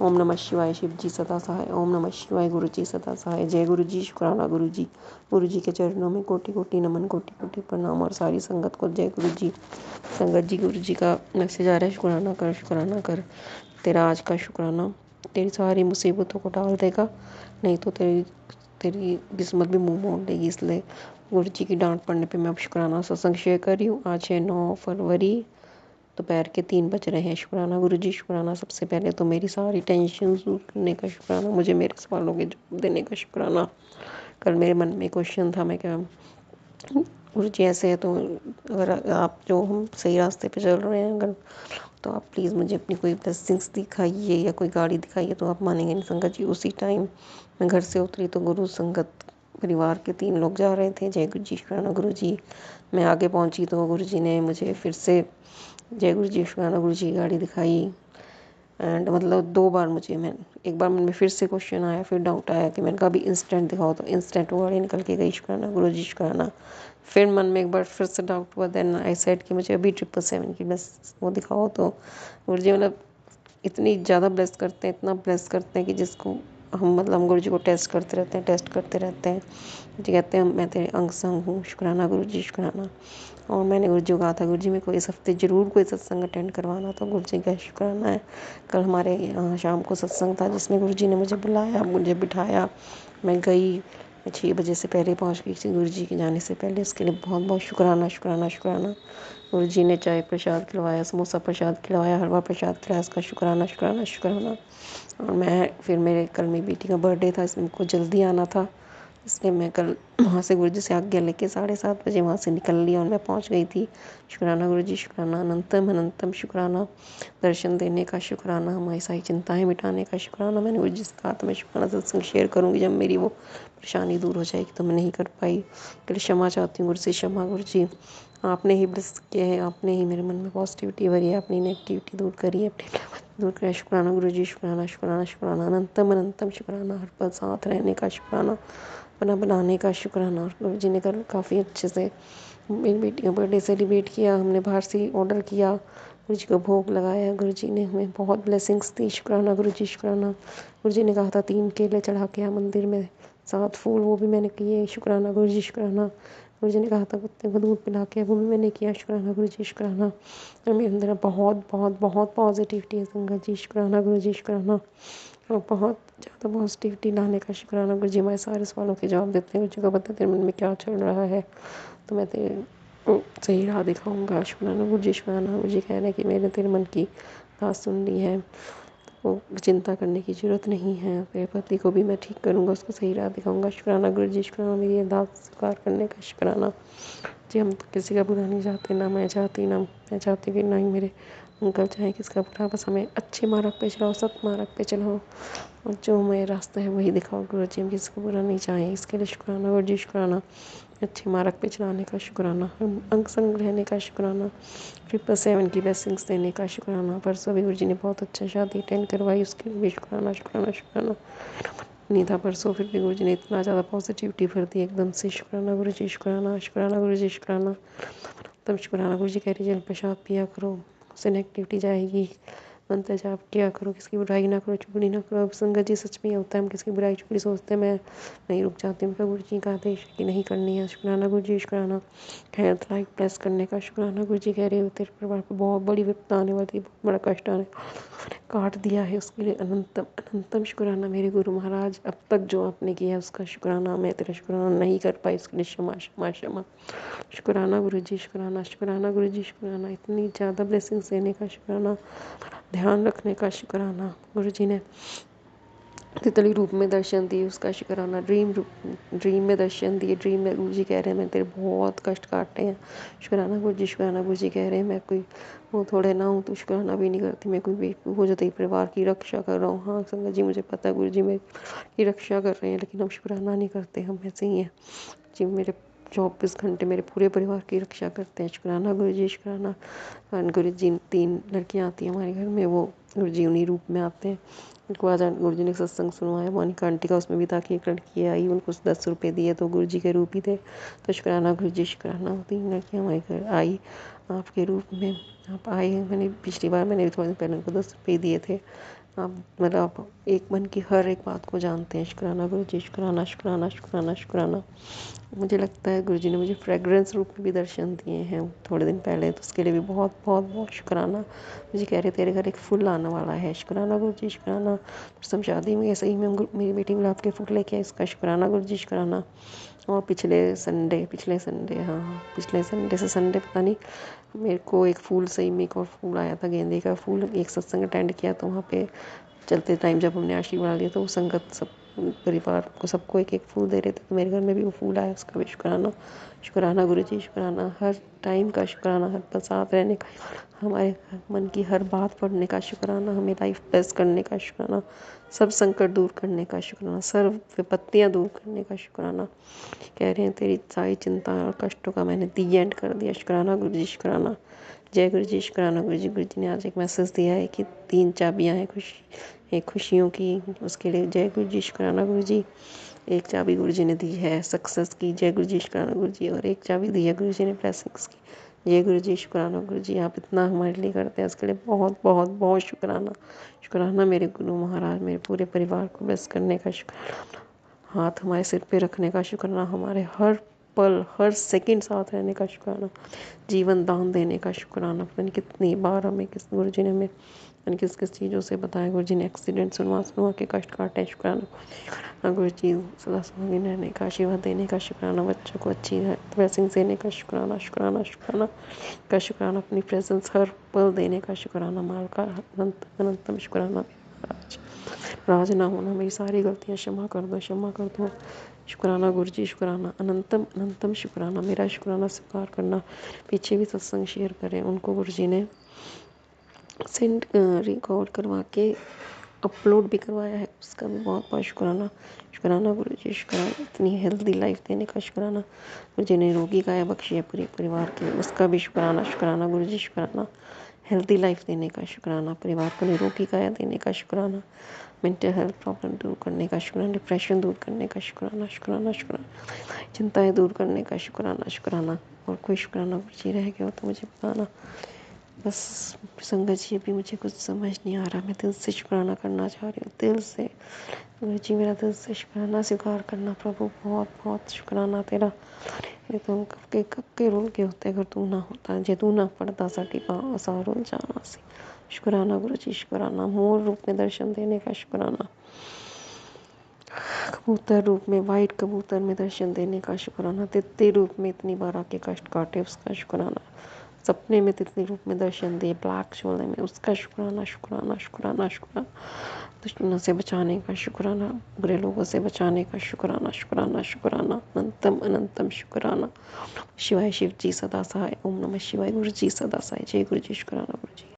ओम नमः शिवाय, शिव जी सदा सहाय। ओम नमः शिवाय, गुरु जी सदा सहाय। जय गुरु जी, शुक्राना गुरु जी। गुरु जी के चरणों में कोटि कोटि नमन, कोटि कोटि प्रणाम। और सारी संगत को जय गुरु जी। संगत जी, गुरु जी का मैसेज आ रहा है, शुक्राना कर, शुक्राना कर। तेरा आज का शुक्राना तेरी सारी मुसीबतों को टाल देगा, नहीं तो तेरी तेरी किस्मत भी मुंह मोड़ देगी। इसलिए गुरु जी की डांट पड़ने पे मैं अब शुक्राना सत्संग शेयर कर रही हूँ। आज है 9 फरवरी, दोपहर के 3 बज रहे हैं। शुक्राना गुरु जी, शुक्राना। सबसे पहले तो मेरी सारी टेंशन दूर करने का शुक्राना, मुझे मेरे सवालों के जवाब देने का शुक्राना। कल मेरे मन में क्वेश्चन था, मैं क्या गुरु जी ऐसे है तो अगर आप जो हम सही रास्ते पे चल रहे हैं अगर, तो आप प्लीज़ मुझे अपनी कोई ब्लेसिंग्स दिखाइए या कोई गाड़ी दिखाइए। तो आप मानेंगे नहीं संगत जी, उसी टाइम मैं घर से उतरी तो गुरु संगत परिवार के 3 लोग जा रहे थे। जय गुरु जी, शुक्राना गुरु जी। मैं आगे पहुंची तो गुरु जी ने मुझे फिर से जय गुरु जी, शुक्राना गुरु जी गाड़ी दिखाई। एंड मतलब 2 बार मुझे, मैं एक बार मन में फिर से क्वेश्चन आया, फिर डाउट आया कि मैंने कहा अभी इंस्टेंट दिखाओ, तो इंस्टेंट वो गाड़ी निकल के गई। शुक्राना गुरु जी, शुक्राना। फिर मन में एक बार फिर से डाउट हुआ, देन आई सेड कि मुझे अभी 777 की बस वो दिखाओ। तो गुरु जी मतलब इतनी ज़्यादा ब्लेस करते हैं, इतना ब्लेस करते हैं कि जिसको हम मतलब गुरु जी को टेस्ट करते रहते हैं, टेस्ट करते रहते हैं। जी कहते हैं मैं तेरे अंग संग हूँ। शुक्राना गुरु जी, शुक्राना। और मैंने गुरु जी को कहा था गुरु जी मेरे को इस हफ्ते ज़रूर कोई सत्संग अटेंड करवाना, तो गुरु जी का शुक्राना है। कल हमारे यहाँ शाम को सत्संग था जिसमें गुरु जी ने मुझे बुलाया, मुझे बिठाया, मैं गई। मैं 6 बजे से पहले पहुँच गई थी गुरु जी के जाने से पहले। इसके लिए बहुत बहुत शुक्राना, शुक्राना, शुक्राना। गुरु जी ने चाय प्रसाद खिलवाया, समोसा प्रसाद खिलवाया, हलवा प्रसाद खिलाया, उसका शुक्राना, शुक्राना, शुक्राना। और मैं फिर मेरे कल मेरी बेटी का बर्थडे था, इसमें मुझको जल्दी आना था, इसलिए मैं कल वहाँ से गुरु जी से आज्ञा लेके 7:30 बजे वहाँ से निकल लिया और मैं पहुँच गई थी। शुक्राना गुरु जी, शुक्राना। अनंतम अनंतम शुक्राना। दर्शन देने का शुक्राना, हमारी सारी चिंताएं मिटाने का शुक्राना। मैंने गुरु जी से कहा था मैं शुक्राना सत्संग शेयर करूँगी जब मेरी वो परेशानी दूर हो जाएगी, तो मैं नहीं कर पाई। के लिए क्षमा चाहती हूँ गुरु से, क्षमा गुरु जी। आपने ही ब्लेस किया है, आपने ही मेरे मन में पॉजिटिविटी भरी है, अपनी नेगेटिविटी दूर करी है, अपनी दूर करें। शुक्राना गुरु जी, शुक्राना, शुक्राना, शुक्राना। अनंतम अनंतम शुक्राना। हर पल साथ रहने का शुक्राना, बना बनाने का शुक्राना। और गुरु जी ने कल काफ़ी अच्छे से मेरी बेटी का बर्थडे सेलिब्रेट किया। हमने बाहर से ऑर्डर किया, गुरु जी को भोग लगाया। गुरु जी ने हमें बहुत ब्लेसिंग्स दी। शुक्राना गुरु जी, शुक्राना। गुरु जी ने कहा था 3 केले चढ़ा के आ मंदिर में, 7 फूल, वो भी मैंने किए। शुक्राना गुरु जी, शुक्राना। गुरु जी ने कहा था कुत्ते को दूध पिला के, वो भी मैंने किया। शुक्राना गुरु जी, शुक्राना। और मेरे अंदर बहुत बहुत बहुत पॉजिटिविटी है संगत जी। शुक्राना गुरु जी, शुक्राना। और बहुत ज़्यादा पॉजिटिविटी लाने का शुक्राना गुरु जी। हमारे सारे सवालों के जवाब देते हैं। गुरु जी को पता है तेरे मन में क्या चल रहा है, तो मैं तेरे सही राह दिखाऊंगा। शुक्राना गुरु जी, शुक्राना। गुरु जी कह रहे हैं कि मैंने तेरे मन की बात सुन ली है, वो चिंता करने की ज़रूरत नहीं है। तेरे पति को भी मैं ठीक करूँगा, उसको सही राह दिखाऊंगा। शुक्राना गुरु जी, शुक्राना। मेरी अरदास स्वीकार करने का शुक्राना जी। हम तो किसी का बुरा नहीं चाहते, ना मैं चाहती, ना मैं चाहती कि ना ही मेरे अंकल चाहे किसका बुरा। बस हमें अच्छे मार्ग पे चलाओ, सत मार्ग पे चलाओ, और जो हमें रास्ता है वही दिखाओ गुरु जी। हम किसी को बुरा नहीं चाहें, इसके लिए शुक्राना गुरु जी, शुक्राना। अच्छे मार्ग पे चलाने का शुक्राना, हम अंग संग रहने का शुक्राना, 777 की ब्लेसिंग्स देने का शुक्राना। परसों भी गुरु जी ने बहुत अच्छा शादी अटेंड करवाई, उसके लिए भी शुक्राना, शुक्राना, शुक्राना। नहीं था परसों, फिर भी गुरु जी ने इतना ज़्यादा पॉजिटिविटी भर दी एकदम से। शुक्राना गुरु जी, शुक्राना, शुक्राना गुरु जी, शुक्राना। तब शुक्राना गुरु जी कह रही जल प्रसाद पिया करो, उससे नेगेटिविटी जाएगी। मंत्र जाप किया करो, किसकी बुराई ना करो, चुगली ना करो। अब संगत जी सच में होता है, हम किसकी बुराई चुगली सोचते हैं, मैं नहीं रुक जाती हूँ। गुरु जी का आदेश है कि नहीं करनी है। शुक्राना गुरु जी, शुक्राना। हेल्थ लाइफ प्लस करने का शुक्राना गुरु जी। कह रहे हो तेरे परिवार पर बहुत बड़ी विपदा आने वाली थी, बहुत बड़ा कष्ट आने काट दिया है, उसके लिए अनंतम अनंतम शुक्राना मेरे गुरु महाराज। अब तक जो आपने किया है उसका शुक्राना, मैं तेरा शुक्राना नहीं कर पाई, उसके लिए क्षमा, क्षमा, क्षमा। शुक्राना गुरु जी, शुक्राना, शुक्राना गुरु जी, शुक्राना। इतनी ज़्यादा ब्लेसिंग्स देने का शुक्राना, ध्यान रखने का शुक्राना। गुरु जी ने तितली रूप में दर्शन दिए, उसका शुक्राना। ड्रीम में दर्शन दिए, ड्रीम में गुरु जी कह रहे हैं मैं तेरे बहुत कष्ट काटे हैं। शुक्राना गुरु जी, शुक्राना। गुरु जी कह रहे हैं मैं कोई वो थोड़े ना हूँ, तो शुक्राना भी नहीं करती, मैं कोई वो जो तेरे परिवार की रक्षा कर रहा हूँ। हाँ संगत जी, मुझे पता है गुरु जी मेरी की रक्षा कर रहे हैं, लेकिन हम शुक्राना नहीं करते, हम ऐसे ही हैं जी। मेरे 24 घंटे मेरे पूरे परिवार की रक्षा करते हैं। शुक्राना गुरु जी, शुक्राना। गुरु जी 3 लड़कियाँ आती हैं हमारे घर में, वो गुरु जी उन्हीं रूप में आते हैं। उनको आज गुरु जी ने सत्संग सुनवाया मोनिका आंटी का, उसमें भी था कि एक लड़की आई, उनको 10 रुपये दिए तो गुरु जी के रूप ही थे। तो शुक्राना गुरु जी, शुक्राना। 3 लड़कियाँ हमारे घर आई आपके रूप में, आप आए। मैंने पिछली बार मैंने भी थोड़े दिन पहले उनको 10 रुपये दिए थे, आप मतलब एक मन की हर एक बात को जानते हैं। शुक्राना गुरु जी, शुक्राना शुक्राना शुक्राना शुक्राना। मुझे लगता है गुरु जी ने मुझे फ्रेग्रेंस रूप में भी दर्शन दिए हैं थोड़े दिन पहले, तो उसके लिए भी बहुत बहुत बहुत शुक्राना। मुझे कह रहे तेरे घर एक फूल आने वाला है, शुक्राना गुरु जी शुक्राना। सब शादी में सही में मेरी बेटी गुलाब के फूल लेके आई, इसका शुक्राना गुरु जी शुक्राना। और पिछले संडे हाँ पिछले संडे से संडे पता नहीं, मेरे को एक फूल सही में एक और फूल आया था, गेंदे का फूल। एक सत्संग अटेंड किया तो वहाँ पे चलते टाइम जब हमने आशीर्वाद लिया तो वो संगत सब परिवार को सबको एक एक फूल दे रहे थे, तो मेरे घर में भी वो फूल आया, उसका भी शुक्राना। शुक्राना गुरु जी शुक्राना, हर टाइम का शुक्राना, हर पल साथ रहने का, हमारे मन की हर बात पढ़ने का शुक्राना, हमें लाइफ बेस्ट करने का शुक्राना, सब संकट दूर करने का शुक्राना, सर्व विपत्तियाँ दूर करने का शुक्राना। कह रहे हैं तेरी सारी चिंता और कष्टों का मैंने दी एंड कर दिया, शुक्राना गुरु जी शुक्राना। जय गुरु जी शुक्राना गुरु जी। गुरु जी ने आज एक मैसेज दिया है कि 3 चाबियां हैं खुशियों की, उसके लिए जय गुरु जी शुक्राना गुरु जी। एक चाबी गुरु जी ने दी है सक्सेस की, जय गुरु जी शुक्राना गुरु जी। और एक चाबी दी है गुरु जी ने ब्लेसिंग्स की, जय गुरु जी शुक्राना गुरु जी। आप इतना हमारे लिए करते हैं, उसके लिए बहुत बहुत बहुत शुक्राना। शुक्राना मेरे गुरु महाराज, मेरे पूरे परिवार को ब्लेस करने का शुक्राना, हाथ हमारे सिर पे रखने का शुक्राना, हमारे हर पल हर सेकंड साथ रहने का शुक्राना, जीवन दान देने का शुक्राना। पता नहीं कितनी बार हमें किस गुरु जी ने हमें पता नहीं किस किस चीज़ों से बताया। गुरु जी ने एक्सीडेंट सुनवा के कष्ट काटे, शुक्राना गुरु जी। सदा स्वामी रहने का आशीर्वाद देने का शुक्राना, बच्चों को अच्छी ब्लेसिंग देने का शुक्राना शुक्राना शुक्राना का शुक्राना, अपनी प्रेजेंस हर पल देने का शुक्राना, माल का अनंत अनंतम शुक्राना। राज ना होना, मेरी सारी गलतियाँ क्षमा कर दो, क्षमा कर दो। शुक्राना गुरु जी शुक्राना, अनंतम अनंतम शुक्राना। मेरा शुक्राना स्वीकार करना। पीछे भी सत्संग शेयर करें, उनको गुरु जी ने सेंड रिकॉर्ड करवा के अपलोड भी करवाया है, उसका भी बहुत बहुत शुक्राना। शुक्राना गुरु जी शुक्राना, इतनी हेल्दी लाइफ देने का शुक्राना। गुरु जी ने रोगी काया बख्शी है पूरे परिवार के, उसका भी शुक्राना। शुक्राना गुरु जी शुक्राना, हेल्दी लाइफ देने का शुक्राना, परिवार को निरोगी काया देने का शुक्राना, मेंटल हेल्थ प्रॉब्लम दूर करने का शुक्राना, डिप्रेशन दूर करने का शुक्राना शुक्राना शुक्राना, चिंताएं दूर करने का शुक्राना शुक्राना। और कोई शुक्राना गुरु जी रह गया हो तो मुझे बताना। बस संगत जी अभी मुझे कुछ समझ नहीं आ रहा, मैं दिल से शुक्राना करना चाह रही हूँ, दिल से। गुरु जी मेरा दिल से शुक्राना स्वीकार करना प्रभु, बहुत बहुत शुक्राना तेरा। ये तो कब के रोल के होते अगर तू ना होता, जे तू ना पड़ता साडी बां असा रोल जाना सी। शुक्राना गुरु जी शुक्राना, मोर रूप में दर्शन देने का शुक्राना, कबूतर रूप में, वाइट कबूतर में दर्शन देने का शुक्राना, तितली रूप में इतनी बार आके कष्ट काटे उसका शुक्राना, सपने में तितली रूप में दर्शन दे ब्लैक शोले में, उसका शुक्राना शुक्राना शुक्राना शुक्राना। दुश्मनों से बचाने का शुक्राना, बुरे लोगों से बचाने का शुक्राना शुक्राना शुक्राना, अनंतम अनंतम शुक्राना। शिवाय शिव जी सदा सहाय, ओम नमः शिवाय गुरु जी सदा सहाय। जय गुरु जी शुक्राना गुरु जी।